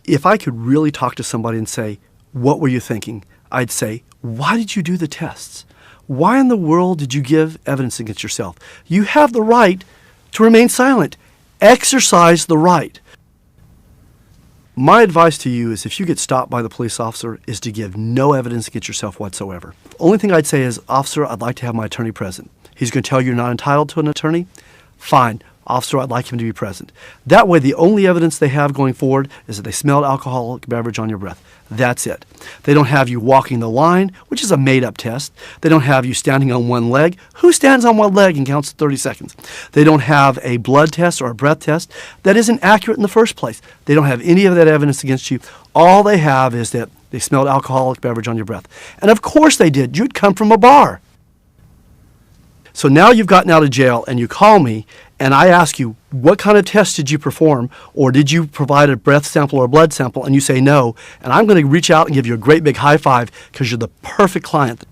If I could really talk to somebody and say, what were you thinking? I'd say, why did you do the tests? Why in the world did you give evidence against yourself? You have the right to remain silent. Exercise the right. My advice to you is if you get stopped by the police officer is to give no evidence against yourself whatsoever. Only thing I'd say is, officer, I'd like to have my attorney present. He's going to tell you you're not entitled to an attorney. Fine. Officer, I'd like him to be present. That way, the only evidence they have going forward is that they smelled alcoholic beverage on your breath. That's it. They don't have you walking the line, which is a made-up test. They don't have you standing on one leg. Who stands on one leg and counts 30 seconds? They don't have a blood test or a breath test that isn't accurate in the first place. They don't have any of that evidence against you. All they have is that they smelled alcoholic beverage on your breath. And of course they did. You'd come from a bar. So now you've gotten out of jail and you call me and I ask you, what kind of test did you perform, or did you provide a breath sample or a blood sample, and you say no, and I'm going to reach out and give you a great big high five because you're the perfect client.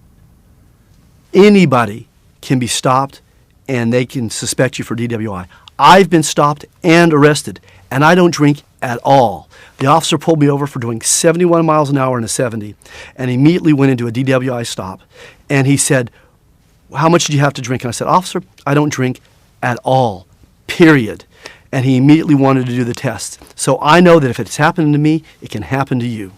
Anybody can be stopped and they can suspect you for DWI. I've been stopped and arrested, and I don't drink at all. The officer pulled me over for doing 71 miles an hour in a 70 and immediately went into a DWI stop, and he said, how much did you have to drink? And I said, officer, I don't drink at all, period. And he immediately wanted to do the test. So I know that if it's happened to me, it can happen to you.